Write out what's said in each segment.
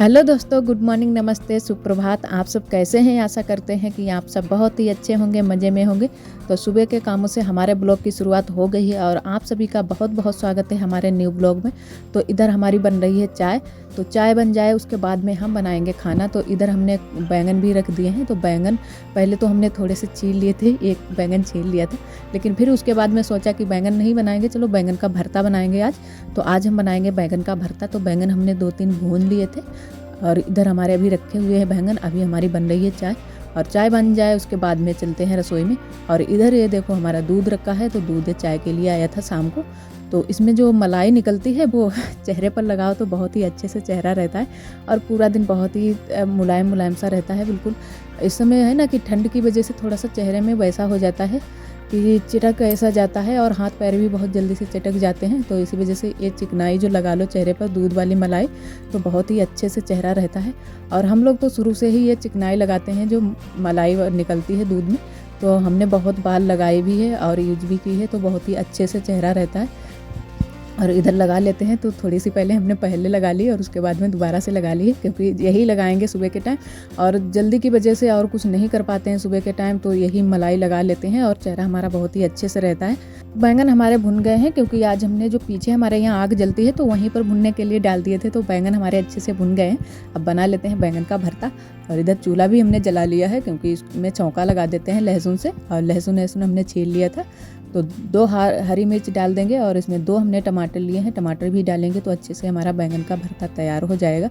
Hello दोस्तों, good morning, नमस्ते, सुप्रभात। आप सब कैसे हैं? आशा करते हैं कि आप सब बहुत ही अच्छे होंगे, मज़े में होंगे। तो सुबह के कामों से हमारे ब्लॉग की शुरुआत हो गई है और आप सभी का बहुत बहुत स्वागत है हमारे न्यू ब्लॉग में। तो इधर हमारी बन रही है चाय। तो चाय बन जाए उसके बाद में हम बनाएंगे खाना। तो इधर हमने बैंगन भी रख दिए हैं। तो बैंगन पहले तो हमने थोड़े से छील लिए थे, एक बैंगन छील लिया था, लेकिन फिर उसके बाद में सोचा कि बैंगन नहीं बनाएंगे, चलो बैंगन का भरता बनाएंगे आज। तो आज हम बनाएंगे बैंगन का भरता। तो बैंगन हमने 2-3 भून लिए थे और इधर हमारे अभी रखे हुए हैं बैंगन। अभी हमारी बन रही है चाय और चाय बन जाए उसके बाद में चलते हैं रसोई में। और इधर ये देखो हमारा दूध रखा है। तो दूध चाय के लिए आया था शाम को। तो इसमें जो मलाई निकलती है वो चेहरे पर लगाओ तो बहुत ही अच्छे से चेहरा रहता है और पूरा दिन बहुत ही मुलायम मुलायम सा रहता है। बिल्कुल इस समय है ना कि ठंड की वजह से थोड़ा सा चेहरे में वैसा हो जाता है कि चिटक ऐसा जाता है और हाथ पैर भी बहुत जल्दी से चटक जाते हैं। तो इसी वजह से ये चिकनाई जो लगा लो चेहरे पर दूध वाली मलाई, तो बहुत ही अच्छे से चेहरा रहता है। और हम लोग तो शुरू से ही ये चिकनाई लगाते हैं जो मलाई निकलती है दूध में। तो हमने बहुत बार लगाई भी है और यूज भी की है, तो बहुत ही अच्छे से चेहरा रहता है। और इधर लगा लेते हैं। तो थोड़ी सी हमने पहले लगा ली और उसके बाद में दोबारा से लगा ली है, क्योंकि यही लगाएंगे सुबह के टाइम और जल्दी की वजह से और कुछ नहीं कर पाते हैं सुबह के टाइम। तो यही मलाई लगा लेते हैं और चेहरा हमारा बहुत ही अच्छे से रहता है। बैंगन हमारे भुन गए हैं, क्योंकि आज हमने जो पीछे हमारे यहाँ आग जलती है तो वहीं पर भुनने के लिए डाल दिए थे। तो बैंगन हमारे अच्छे से भुन गए हैं। अब बना लेते हैं बैंगन का भरता। और इधर चूल्हा भी हमने जला लिया है, क्योंकि इसमें चौंका लगा देते हैं लहसुन से। और लहसुन हमने छील लिया था। तो 2 हरी मिर्च डाल देंगे और इसमें 2 हमने टमाटर लिए हैं, टमाटर भी डालेंगे तो अच्छे से हमारा बैंगन का भरता तैयार हो जाएगा।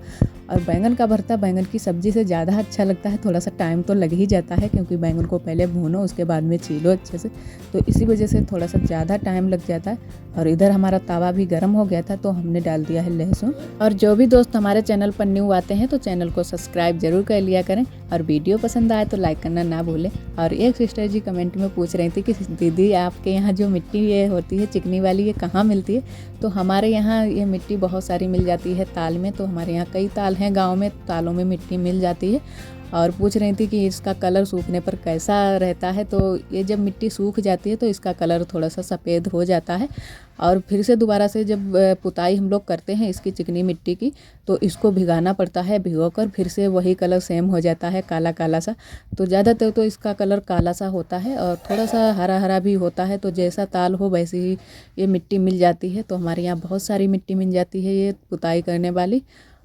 और बैंगन का भरता बैंगन की सब्ज़ी से ज़्यादा अच्छा लगता है। थोड़ा सा टाइम तो लग ही जाता है, क्योंकि बैंगन को पहले भूनो उसके बाद में छीलो अच्छे से, तो इसी वजह से थोड़ा सा ज़्यादा टाइम लग जाता है। और इधर हमारा तवा भी गर्म हो गया था तो हमने डाल दिया है लहसुन। और जो भी दोस्त हमारे चैनल पर न्यू आते हैं तो चैनल को सब्सक्राइब जरूर कर लिया करें और वीडियो पसंद आए तो लाइक करना ना भूलें। और एक सिस्टर जी कमेंट में पूछ रही थी कि दीदी आपके यहाँ जो मिट्टी ये होती है चिकनी वाली, ये कहाँ मिलती है? तो हमारे यहाँ ये मिट्टी बहुत सारी मिल जाती है ताल में। तो हमारे यहाँ कई ताल हैं गाँव में, तालों में मिट्टी मिल जाती है। और पूछ रही थी कि इसका कलर सूखने पर कैसा रहता है। तो ये जब मिट्टी सूख जाती है तो इसका कलर थोड़ा सा सफ़ेद हो जाता है। और फिर से दोबारा से जब पुताई हम लोग करते हैं इसकी चिकनी मिट्टी की, तो इसको भिगाना पड़ता है। भिगोकर फिर से वही कलर सेम हो जाता है, काला काला सा। तो ज़्यादातर तो इसका कलर काला सा होता है और थोड़ा सा हरा हरा भी होता है। तो जैसा ताल हो वैसे ही ये मिट्टी मिल जाती है। तो हमारे यहाँ बहुत सारी मिट्टी मिल जाती है ये पुताई करने वाली।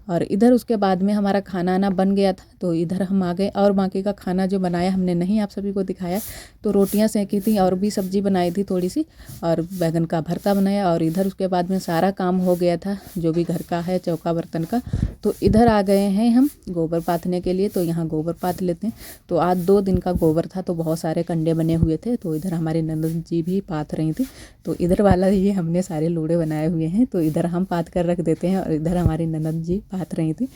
और इधर उसके बाद में हमारा खाना आना बन गया था। तो इधर हम आ गए और बाकी का खाना जो बनाया हमने नहीं आप सभी को दिखाया। तो रोटियां सेंकी थी और भी सब्जी बनाई थी थोड़ी सी, और बैंगन का भरता बनाया। और इधर उसके बाद में सारा काम हो गया था जो भी घर का है, चौका बर्तन का। तो इधर आ गए हैं हम गोबर पाथने के लिए। तो यहाँ गोबर पाथ लेते हैं। तो आज 2 दिन का गोबर था तो बहुत सारे कंडे बने हुए थे। तो इधर हमारी ननद जी भी पाथ रही थी। तो इधर वाला ये हमने सारे लूड़े बनाए हुए हैं, तो इधर हम पाथ कर रख देते हैं और इधर हमारी ननद जी पाथ रही थी।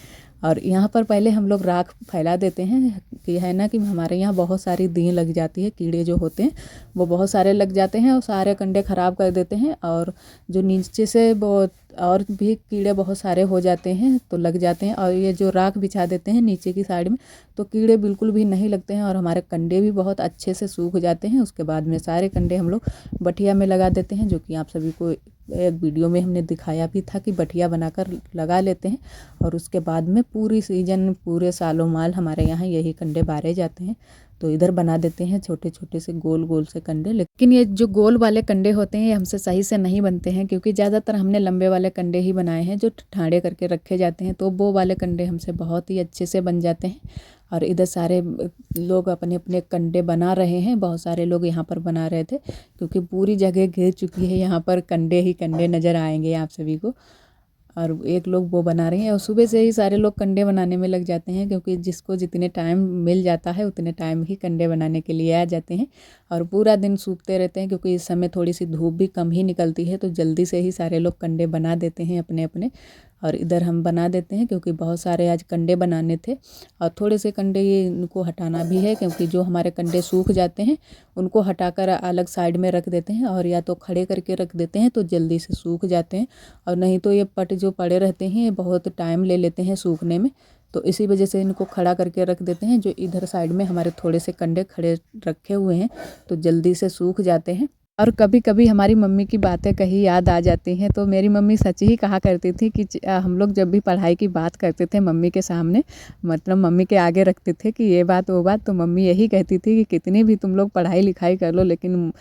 और यहाँ पर पहले हम लोग राख फैला देते हैं कि है ना कि हमारे यहाँ बहुत सारी दीं लग जाती है, कीड़े जो होते हैं वो बहुत सारे लग जाते हैं और सारे कंडे ख़राब कर देते हैं। और जो नीचे से वो और भी कीड़े बहुत सारे हो जाते हैं तो लग जाते हैं। और ये जो राख बिछा देते हैं नीचे की साइड में तो कीड़े बिल्कुल भी नहीं लगते हैं और हमारे कंडे भी बहुत अच्छे से सूख जाते हैं। उसके बाद में सारे कंडे हम लोग बठिया में लगा देते हैं, जो कि आप सभी को एक वीडियो में हमने दिखाया भी था कि बठिया बनाकर लगा लेते हैं। और उसके बाद में पूरी सीजन पूरे सालों माल हमारे यहाँ यही कंडे बारे जाते हैं। तो इधर बना देते हैं छोटे छोटे से गोल गोल से कंडे। लेकिन ये जो गोल वाले कंडे होते हैं ये हमसे सही से नहीं बनते हैं, क्योंकि ज़्यादातर हमने लंबे वाले कंडे ही बनाए हैं जो ठाड़े करके रखे जाते हैं। तो वो वाले कंडे हमसे बहुत ही अच्छे से बन जाते हैं। और इधर सारे लोग अपने अपने कंडे बना रहे हैं। बहुत सारे लोग यहाँ पर बना रहे थे, क्योंकि पूरी जगह घिर चुकी है। यहाँ पर कंडे ही कंडे नज़र आएंगे आप सभी को। और एक लोग वो बना रहे हैं और सुबह से ही सारे लोग कंडे बनाने में लग जाते हैं, क्योंकि जिसको जितने टाइम मिल जाता है उतने टाइम ही कंडे बनाने के लिए आ जाते हैं। और पूरा दिन सूखते रहते हैं, क्योंकि इस समय थोड़ी सी धूप भी कम ही निकलती है। तो जल्दी से ही सारे लोग कंडे बना देते हैं अपने अपने। और इधर हम बना देते हैं, क्योंकि बहुत सारे आज कंडे बनाने थे। और थोड़े से कंडे ये इनको हटाना भी है, क्योंकि जो हमारे कंडे सूख जाते हैं उनको हटाकर अलग साइड में रख देते हैं। और या तो खड़े करके रख देते हैं तो जल्दी से सूख जाते हैं, और नहीं तो ये पट जो पड़े रहते हैं ये बहुत टाइम ले लेते हैं सूखने में। तो इसी वजह से इनको खड़ा करके रख देते हैं। जो इधर साइड में हमारे थोड़े से कंडे खड़े रखे हुए हैं तो जल्दी से सूख जाते हैं। और कभी-कभी हमारी मम्मी की बातें कहीं याद आ जाती हैं, तो मेरी मम्मी सच ही कहा करती थी कि हम लोग जब भी पढ़ाई की बात करते थे मम्मी के सामने, मतलब मम्मी के आगे रखते थे कि ये बात वो बात, तो मम्मी यही कहती थी कि कितनी भी तुम लोग पढ़ाई लिखाई कर लो, लेकिन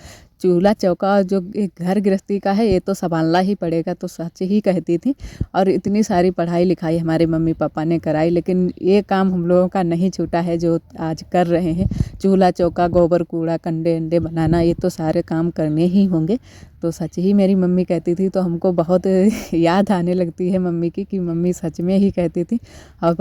चूल्हा चौका और जो एक घर गृहस्थी का है ये तो संभालना ही पड़ेगा। तो सच ही कहती थी। और इतनी सारी पढ़ाई लिखाई हमारे मम्मी पापा ने कराई, लेकिन ये काम हम लोगों का नहीं छूटा है जो आज कर रहे हैं। चूल्हा चौका, गोबर कूड़ा, कंडे अंडे बनाना, ये तो सारे काम करने ही होंगे। तो सच ही मेरी मम्मी कहती थी, तो हमको बहुत याद आने लगती है मम्मी की, कि मम्मी सच में ही कहती थी। और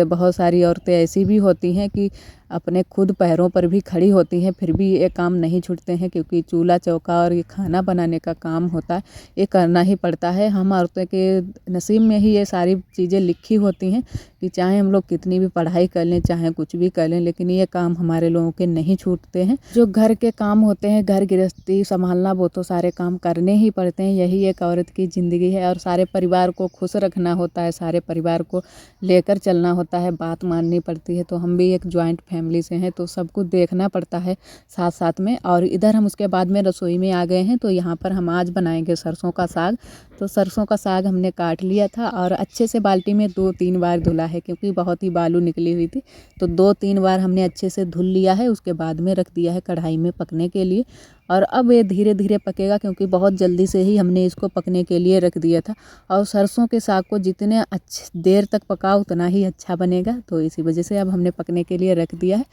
बहुत सारी औरतें ऐसी भी होती हैं कि अपने खुद पैरों पर भी खड़ी होती हैं, फिर भी ये काम नहीं छूटते हैं, क्योंकि चूल्हा चौका और ये खाना बनाने का काम होता है, ये करना ही पड़ता है। हम औरतों के नसीब में ही ये सारी चीज़ें लिखी होती हैं कि चाहे हम लोग कितनी भी पढ़ाई कर लें, चाहे कुछ भी कर लें, लेकिन ये काम हमारे लोगों के नहीं छूटते हैं। जो घर के काम होते हैं, घर गृहस्थी संभालना, वो तो सारे काम करने ही पड़ते हैं। यही एक औरत की ज़िंदगी है। और सारे परिवार को खुश रखना होता है, सारे परिवार को लेकर चलना होता है, बात माननी पड़ती है। तो हम भी एक जॉइंट फैमिली से हैं, तो सब कुछ देखना पड़ता है साथ साथ में। और इधर हम उसके बाद में रसोई में आ गए हैं। तो यहाँ पर हम आज बनाएंगे सरसों का साग। तो सरसों का साग हमने काट लिया था और अच्छे से बाल्टी में 2-3 बार धुला है, क्योंकि बहुत ही बालू निकली हुई थी। तो 2-3 बार हमने अच्छे से धुल लिया है। उसके बाद में रख दिया है कढ़ाई में पकने के लिए। और अब ये धीरे धीरे पकेगा, क्योंकि बहुत जल्दी से ही हमने इसको पकने के लिए रख दिया था। और सरसों के साग को जितने अच्छे देर तक पकाओ उतना ही अच्छा बनेगा। तो इसी वजह से अब हमने पकने के लिए रख दिया है।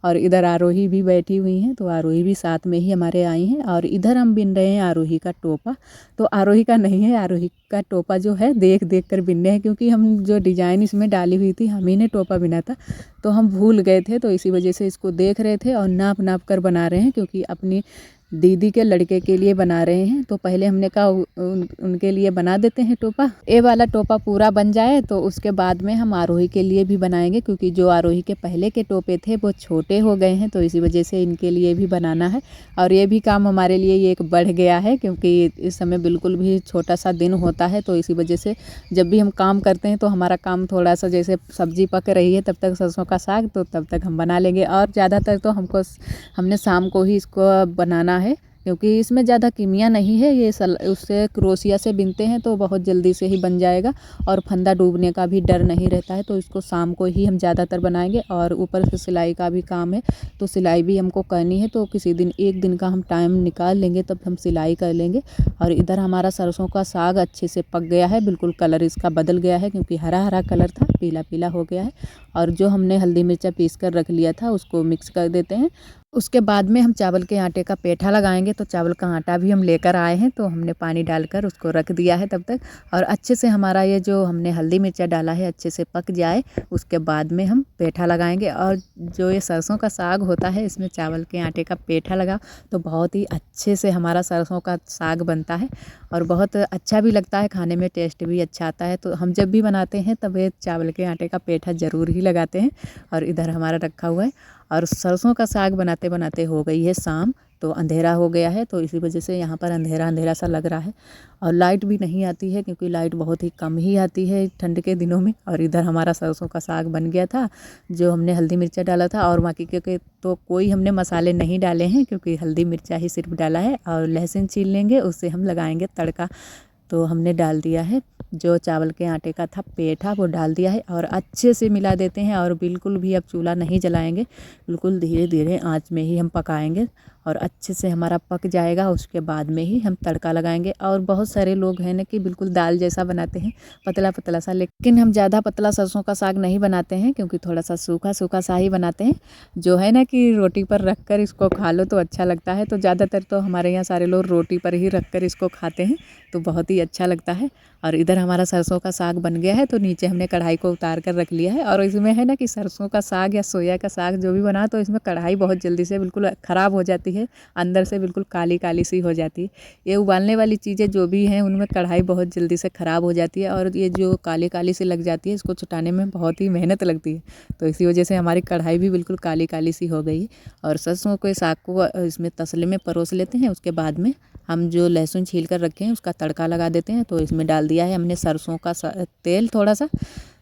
और इधर आरोही भी बैठी हुई हैं, तो आरोही भी साथ में ही हमारे आई हैं। और इधर हम बिन रहे हैं आरोही का टोपा। तो आरोही का नहीं है, आरोही का टोपा जो है देख देख कर बिन रहे हैं, क्योंकि हम जो डिज़ाइन इसमें डाली हुई थी हम ही ने टोपा बिना था, तो हम भूल गए थे। तो इसी वजह से इसको देख रहे थे और नाप नाप कर बना रहे हैं, क्योंकि अपनी दीदी के लड़के के लिए बना रहे हैं। तो पहले हमने कहा उनके लिए बना देते हैं टोपा। ये वाला टोपा पूरा बन जाए तो उसके बाद में हम आरोही के लिए भी बनाएंगे, क्योंकि जो आरोही के पहले के टोपे थे वो छोटे हो गए हैं। तो इसी वजह से इनके लिए भी बनाना है। और ये भी काम हमारे लिए ये एक बढ़ गया है, क्योंकि इस समय बिल्कुल भी छोटा सा दिन होता है। तो इसी वजह से जब भी हम काम करते हैं तो हमारा काम थोड़ा सा, जैसे सब्जी पक रही है तब तक सरसों का साग, तो तब तक हम बना लेंगे। और ज़्यादातर तो हमने शाम को ही इसको बनाना है, क्योंकि इसमें ज़्यादा कीमिया नहीं है। ये उससे क्रोशिया से बिनते हैं तो बहुत जल्दी से ही बन जाएगा, और फंदा डूबने का भी डर नहीं रहता है। तो इसको शाम को ही हम ज़्यादातर बनाएंगे। और ऊपर से सिलाई का भी काम है, तो सिलाई भी हमको करनी है। तो किसी दिन एक दिन का हम टाइम निकाल लेंगे, तब हम सिलाई कर लेंगे। और इधर हमारा सरसों का साग अच्छे से पक गया है, बिल्कुल कलर इसका बदल गया है, क्योंकि हरा हरा कलर था, पीला पीला हो गया है। और जो हमने हल्दी मिर्चा पीस कर रख लिया था उसको मिक्स कर देते हैं। उसके बाद में हम चावल के आटे का पेठा लगाएंगे। तो चावल का आटा भी हम लेकर आए हैं, तो हमने पानी डालकर उसको रख दिया है तब तक। और अच्छे से हमारा ये जो हमने हल्दी मिर्चा डाला है अच्छे से पक जाए, उसके बाद में हम पेठा लगाएंगे। और जो ये सरसों का साग होता है, इसमें चावल के आटे का पेठा लगा तो बहुत ही अच्छे से हमारा सरसों का साग बनता है, और बहुत अच्छा भी लगता है, खाने में टेस्ट भी अच्छा आता है। तो हम जब भी बनाते हैं तब ये चावल के आटे का पेठा ज़रूर ही लगाते हैं। और इधर हमारा रखा हुआ है। और सरसों का साग बनाते बनाते हो गई है शाम, तो अंधेरा हो गया है। तो इसी वजह से यहाँ पर अंधेरा अंधेरा सा लग रहा है। और लाइट भी नहीं आती है, क्योंकि लाइट बहुत ही कम ही आती है ठंड के दिनों में। और इधर हमारा सरसों का साग बन गया था, जो हमने हल्दी मिर्चा डाला था। और बाकी के तो कोई हमने मसाले नहीं डाले हैं, क्योंकि हल्दी मिर्चा ही सिर्फ डाला है। और लहसुन छील लेंगे, उससे हम लगाएंगे तड़का। तो हमने डाल दिया है जो चावल के आटे का था पेठा, वो डाल दिया है और अच्छे से मिला देते हैं। और बिल्कुल भी अब चूल्हा नहीं जलाएंगे, बिल्कुल धीरे धीरे आंच में ही हम पकाएंगे। और अच्छे से हमारा पक जाएगा, उसके बाद में ही हम तड़का लगाएंगे। और बहुत सारे लोग हैं ना कि बिल्कुल दाल जैसा बनाते हैं, पतला पतला सा, लेकिन हम ज़्यादा पतला सरसों का साग नहीं बनाते हैं, क्योंकि थोड़ा सा सूखा सूखा सा ही बनाते हैं। जो है ना कि रोटी पर रख कर इसको खा लो तो अच्छा लगता है। तो ज़्यादातर तो हमारे यहाँ सारे लोग रोटी पर ही रख कर इसको खाते हैं, तो बहुत ही अच्छा लगता है। और इधर हमारा सरसों का साग बन गया है, तो नीचे हमने कढ़ाई को उतार कर रख लिया है। और इसमें है ना कि सरसों का साग या सोया का साग जो भी बना, तो इसमें कढ़ाई बहुत जल्दी से बिल्कुल ख़राब हो जाती है, अंदर से बिल्कुल काली काली सी हो जाती है। ये उबालने वाली चीज़ें जो भी हैं उनमें कढ़ाई बहुत जल्दी से ख़राब हो जाती है, और ये जो काली काली सी लग जाती है, इसको छुटाने में बहुत ही मेहनत लगती है। तो इसी वजह से हमारी कढ़ाई भी बिल्कुल काली काली सी हो गई है। और सरसों के साग को इसमें तसले में परोस लेते हैं। उसके बाद में हम जो लहसुन छील कर रखे हैं उसका तड़का लगा देते हैं। तो इसमें डाल दिया है हमने सरसों का तेल, थोड़ा सा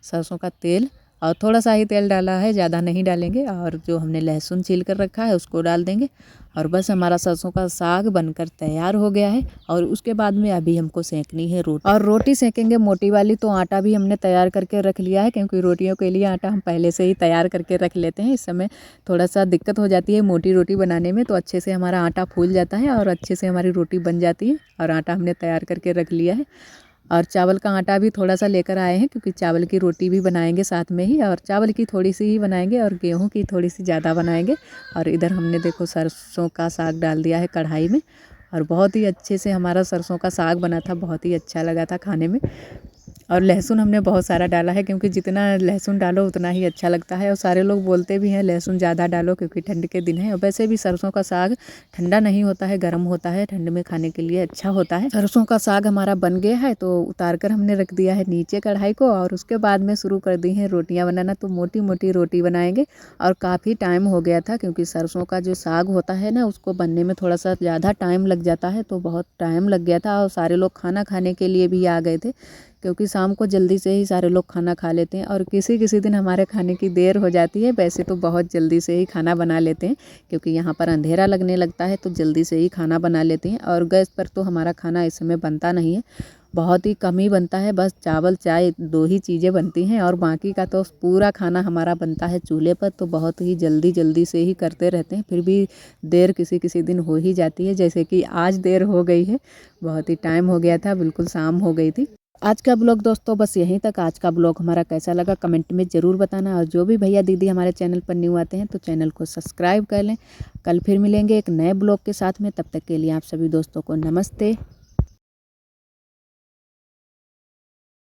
सरसों का तेल, और थोड़ा सा ही तेल डाला है, ज़्यादा नहीं डालेंगे। और जो हमने लहसुन छील कर रखा है उसको डाल देंगे और बस हमारा सरसों का साग बनकर तैयार हो गया है। और उसके बाद में अभी हमको सेंकनी है रोटी, और रोटी सेंकेंगे मोटी वाली। तो आटा भी हमने तैयार करके रख लिया है, क्योंकि रोटियों के लिए आटा हम पहले से ही तैयार करके रख लेते हैं। इस समय थोड़ा सा दिक्कत हो जाती है मोटी रोटी बनाने में, तो अच्छे से हमारा आटा फूल जाता है और अच्छे से हमारी रोटी बन जाती है। और आटा हमने तैयार करके रख लिया है। और चावल का आटा भी थोड़ा सा लेकर आए हैं, क्योंकि चावल की रोटी भी बनाएंगे साथ में ही। और चावल की थोड़ी सी ही बनाएंगे और गेहूं की थोड़ी सी ज़्यादा बनाएंगे। और इधर हमने देखो सरसों का साग डाल दिया है कढ़ाई में, और बहुत ही अच्छे से हमारा सरसों का साग बना था, बहुत ही अच्छा लगा था खाने में। और लहसुन हमने बहुत सारा डाला है, क्योंकि जितना लहसुन डालो उतना ही अच्छा लगता है। और सारे लोग बोलते भी हैं लहसुन ज़्यादा डालो, क्योंकि ठंड के दिन है। और वैसे भी सरसों का साग ठंडा नहीं होता है, गर्म होता है, ठंड में खाने के लिए अच्छा होता है। सरसों का साग हमारा बन गया है, तो उतार कर हमने रख दिया है नीचे कढ़ाई को। और उसके बाद में शुरू कर दी हैं रोटियाँ बनाना। तो मोटी मोटी रोटी बनाएंगे। और काफ़ी टाइम हो गया था, क्योंकि सरसों का जो साग होता है ना, उसको बनने में थोड़ा सा ज़्यादा टाइम लग जाता है, तो बहुत टाइम लग गया था। और सारे लोग खाना खाने के लिए भी आ गए थे, क्योंकि शाम को जल्दी से ही सारे लोग खाना खा लेते हैं। और किसी किसी दिन हमारे खाने की देर हो जाती है, वैसे तो बहुत जल्दी से ही खाना बना लेते हैं, क्योंकि यहाँ पर अंधेरा लगने लगता है, तो जल्दी से ही खाना बना लेते हैं। और गैस पर तो हमारा खाना इस समय बनता नहीं है, बहुत ही कम ही बनता है। बस चावल चाय 2 ही चीज़ें बनती हैं, और बाकी का तो पूरा खाना हमारा बनता है चूल्हे पर। तो बहुत ही जल्दी जल्दी से ही करते रहते हैं, फिर भी देर किसी किसी दिन हो ही जाती है, जैसे कि आज देर हो गई है। बहुत ही टाइम हो गया था, बिल्कुल शाम हो गई थी। आज का ब्लॉग दोस्तों बस यहीं तक। आज का ब्लॉग हमारा कैसा लगा कमेंट में ज़रूर बताना। और जो भी भैया दीदी हमारे चैनल पर न्यू आते हैं, तो चैनल को सब्सक्राइब कर लें। कल फिर मिलेंगे एक नए ब्लॉग के साथ में, तब तक के लिए आप सभी दोस्तों को नमस्ते।